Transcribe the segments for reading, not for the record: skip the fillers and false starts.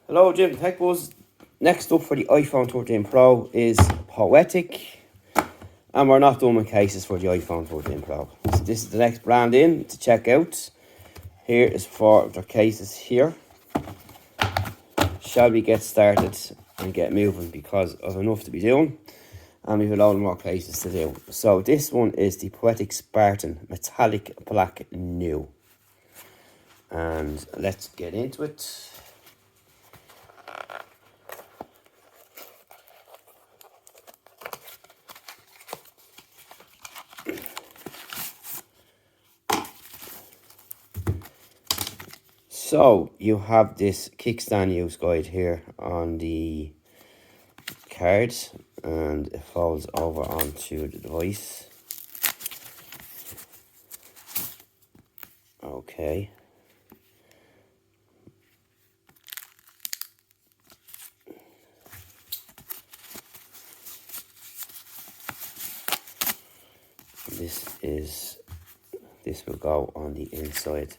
Hello, Jim Tech Buzz. Next up for the iPhone 13 Pro is Poetic. And we're not doing cases for the iPhone 13 Pro. So this is the next brand in to check out. Here is for their cases here. Shall we get started and get moving because I've enough to be doing. And we have a lot more cases to do. So this one is the Poetic Spartan Metallic Black New. And let's get into it. So you have this kickstand use guide here on the card, and it folds over onto the device. Okay. This will go on the inside.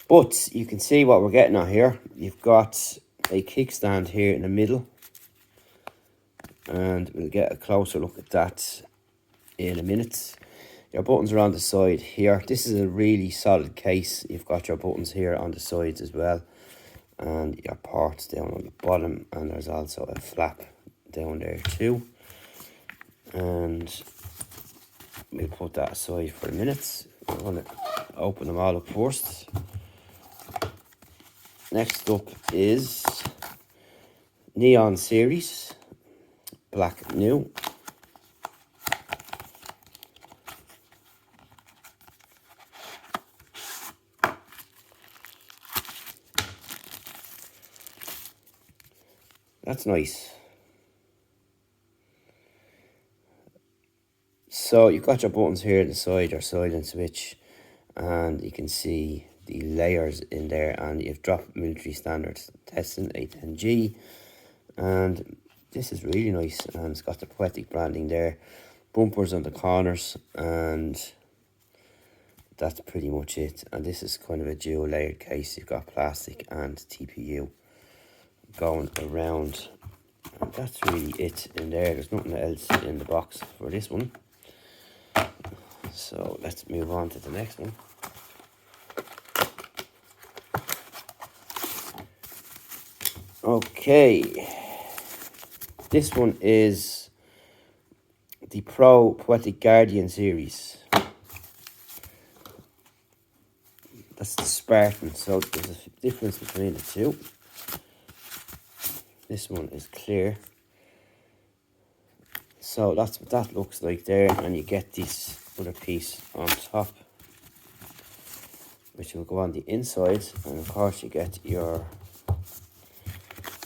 But you can see what we're getting at here. You've got a kickstand here in the middle. And we'll get a closer look at that in a minute. Your buttons are on the side here. This is a really solid case. You've got your buttons here on the sides as well. And your ports down on the bottom. And there's also a flap down there too. And we'll put that aside for a minute. I'm going to open them all up first. Next up is Neon Series Black New. That's nice. So you've got your buttons here at the side, your silent switch, and you can see the layers in there, and you've dropped military standard testing A10G, and this is really nice, and it's got the Poetic branding there, bumpers on the corners, and that's pretty much it. And this is kind of a dual layered case. You've got plastic and TPU going around, and that's really it in there. There's nothing else in the box for this one. So let's move on to the next one. Okay, this one is the Pro Poetic Guardian series. That's the Spartan, so there's a difference between the two. This one is clear. So that's what that looks like there, and you get this other piece on top, which will go on the inside, and of course you get your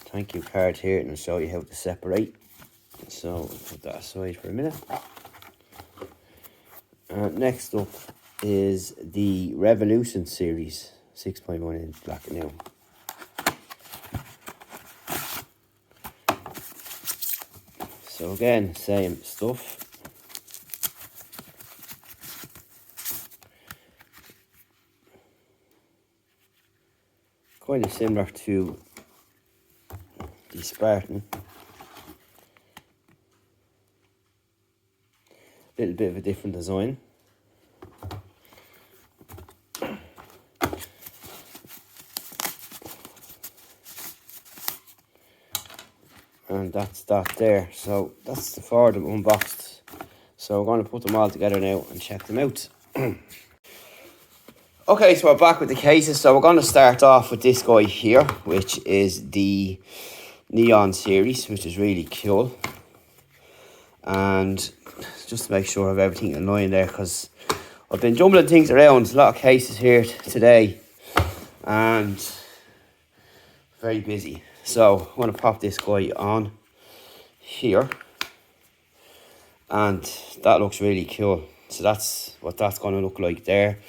thank you card here, and I'll show you how to separate. So I'll put that aside for a minute. Next up is the Revolution series 6.1 inch Black New. So again, same stuff. Kind of similar to the Spartan. Little bit of a different design. And that's that there. So that's the four of them unboxed. So we're going to put them all together now and check them out. Okay, so we're back with the cases. So we're going to start off with this guy here, which is the Neon series, which is really cool. And just to make sure I have everything in line there, because I've been jumbling things around. A lot of cases here today, and very busy. So I'm going to pop this guy on here, and that looks really cool. So that's what that's going to look like there.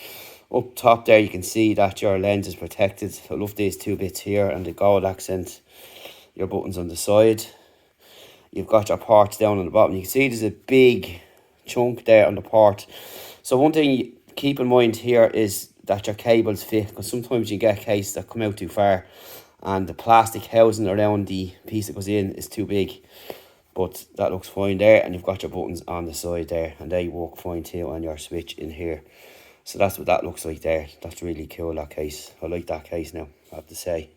Up top there you can see that your lens is protected. I love these two bits here and the gold accent. Your buttons on the side. You've got your ports down on the bottom. You can see there's a big chunk there on the port. So one thing you keep in mind here is that your cables fit, because sometimes you get cases that come out too far and the plastic housing around the piece that goes in is too big. But that looks fine there, and you've got your buttons on the side there, and they work fine too on your switch in here. So that's what that looks like there. That's really cool, that case. I like that case now, I have to say.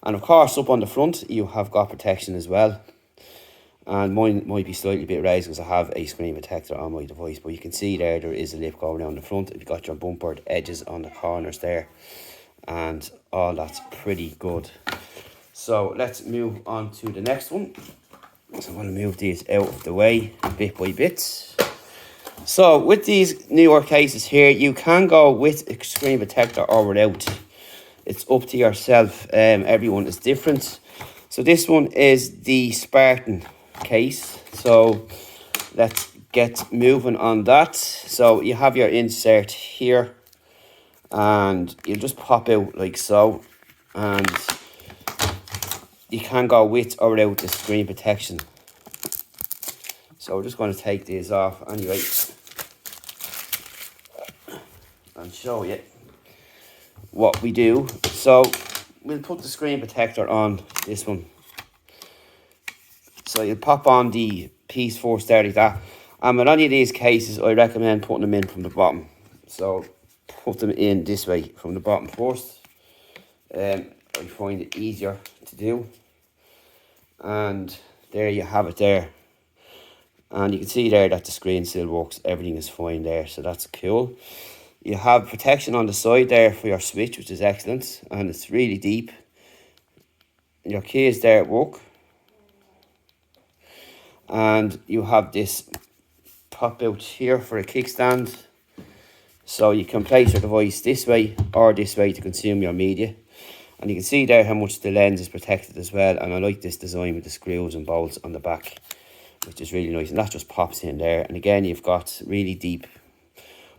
And of course, up on the front, you have got protection as well. And mine might be slightly bit raised because I have a screen protector on my device. But you can see there is a lip going down the front. You've got your bumpered edges on the corners there. And all that's pretty good. So let's move on to the next one. So I'm going to move these out of the way bit by bit. So with these newer cases here, you can go with a screen protector or without. It's up to yourself. Everyone is different. So this one is the Spartan case. So let's get moving on that. So you have your insert here, and you just pop out like so, and you can go with or without the screen protection. So we're just going to take these off anyway and show you what we do. So we'll put the screen protector on this one. So you pop on the piece first there like that. And with any of these cases, I recommend putting them in from the bottom. So put them in this way from the bottom first. I find it easier to do. And there you have it there. And you can see there that the screen still works. Everything is fine there, so that's cool. You have protection on the side there for your switch, which is excellent. And it's really deep. Your keys there at work. And you have this pop out here for a kickstand. So you can place your device this way or this way to consume your media. And you can see there how much the lens is protected as well. And I like this design with the screws and bolts on the back, which is really nice. And that just pops in there. And again, you've got really deep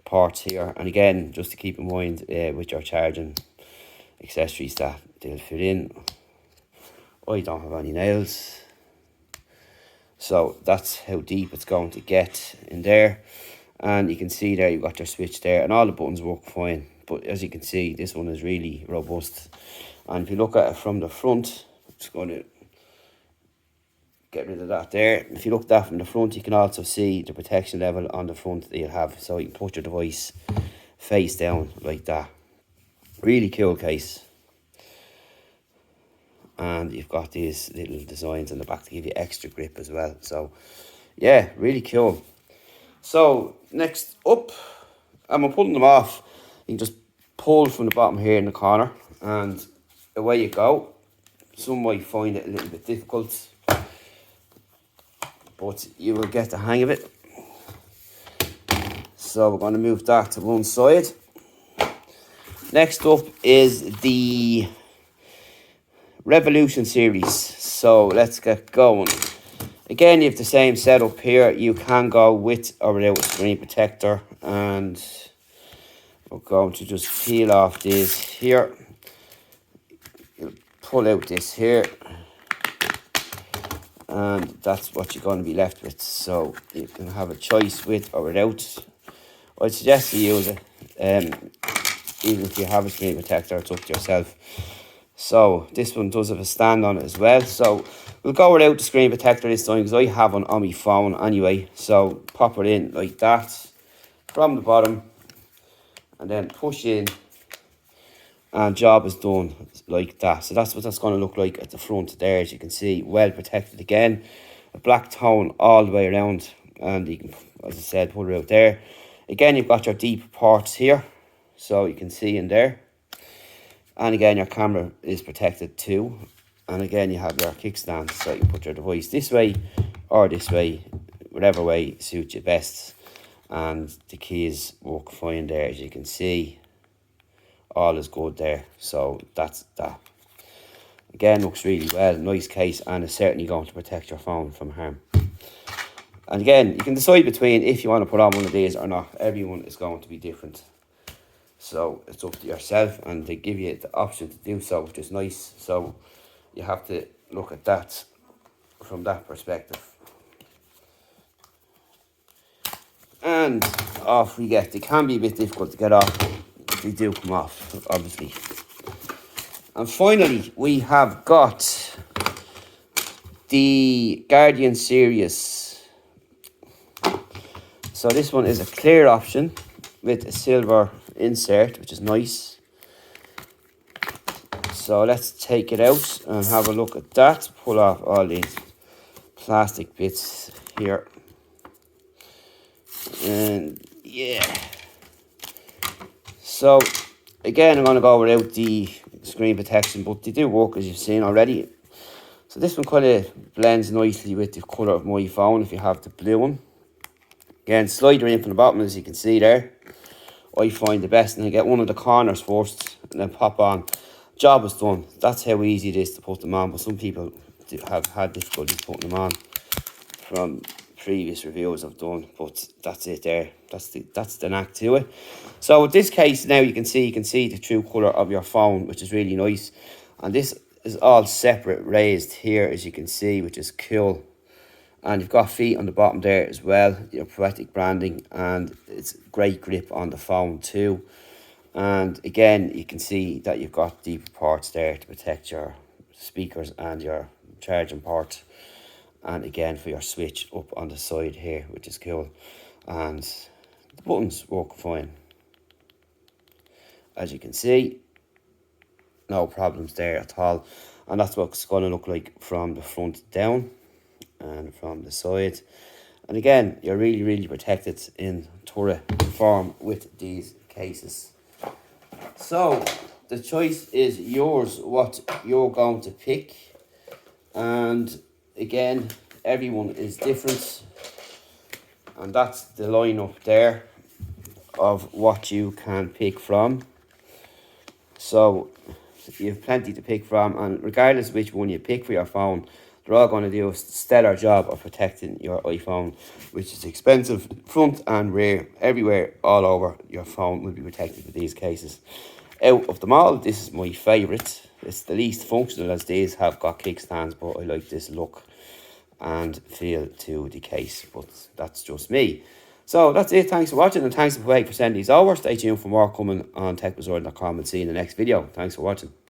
parts here. And again, just to keep in mind with your charging accessories that they'll fit in. I don't have any nails. So that's how deep it's going to get in there. And you can see there you've got your switch there, and all the buttons work fine. But as you can see, this one is really robust. And if you look at it from the front, I'm just going to get rid of that there. If you look at that from the front, you can also see the protection level on the front that you have. So you can put your device face down like that. Really cool case. And you've got these little designs on the back to give you extra grip as well. So yeah, really cool. So next up, I'm pulling them off. You can just pull from the bottom here in the corner, and away you go. Some might find it a little bit difficult, but you will get the hang of it. So we're going to move that to one side. Next up is the Revolution series. So let's get going. Again, you have the same setup here. You can go with or without a screen protector, and we're going to just peel off this here. You'll pull out this here, and that's what you're going to be left with. So you can have a choice with or without. I'd suggest you use it, even if you have a screen protector. It's up to yourself. So this one does have a stand on it as well. So we'll go without the screen protector this time because I have one on my phone anyway. So pop it in like that from the bottom, and then push in, and job is done like that. So that's what that's going to look like at the front there. As you can see, well protected again. A black tone all the way around, and you can, as I said, put it out there. Again, you've got your deep parts here, so you can see in there. And again, your camera is protected too. And again, you have your kickstand, so you can put your device this way or this way, whatever way suits you best. And the keys work fine there, as you can see. All is good there. So that's that. Again, looks really well. Nice case, and it's certainly going to protect your phone from harm. And again, you can decide between if you want to put on one of these or not. Everyone is going to be different. So it's up to yourself, and they give you the option to do so, which is nice. So you have to look at that from that perspective. And off we get. They can be a bit difficult to get off. They do come off, obviously. And finally, we have got the Guardian Series. So this one is a clear option with a silver insert, which is nice. So let's take it out and have a look at that. Pull off all these plastic bits here. And yeah. So again, I'm going to go without the screen protection, but they do work, as you've seen already. So this one kind of blends nicely with the colour of my phone if you have the blue one. Again, slide her in from the bottom, as you can see there. I find the best, and I get one of the corners first and then pop on. Job is done. That's how easy it is to put them on, but some people have had difficulties putting them on from previous reviews I've done, but that's it there. That's the knack to it. So with this case now, you can see the true colour of your phone, which is really nice. And this is all separate raised here, as you can see, which is cool. And you've got feet on the bottom there as well, your Poetic branding, and it's great grip on the phone too. And again, you can see that you've got deeper ports there to protect your speakers and your charging port. And again, for your switch up on the side here, which is cool. And the buttons work fine. As you can see, no problems there at all. And that's what it's going to look like from the front down and from the side. And again, you're really protected in turret form with these cases. So the choice is yours, what you're going to pick. And again, everyone is different, and that's the lineup there of what you can pick from. So you have plenty to pick from, and regardless of which one you pick for your phone, they're all going to do a stellar job of protecting your iPhone, which is expensive, front and rear, everywhere, all over. Your phone will be protected with these cases. Out of them all, this is my favourite. It's the least functional, as these have got kickstands, but I like this look and feel to the case, but that's just me. So that's it. Thanks for watching, and thanks to Huawei for sending these over. Stay tuned for more coming on techbuzzworld.com, and see you in the next video. Thanks for watching.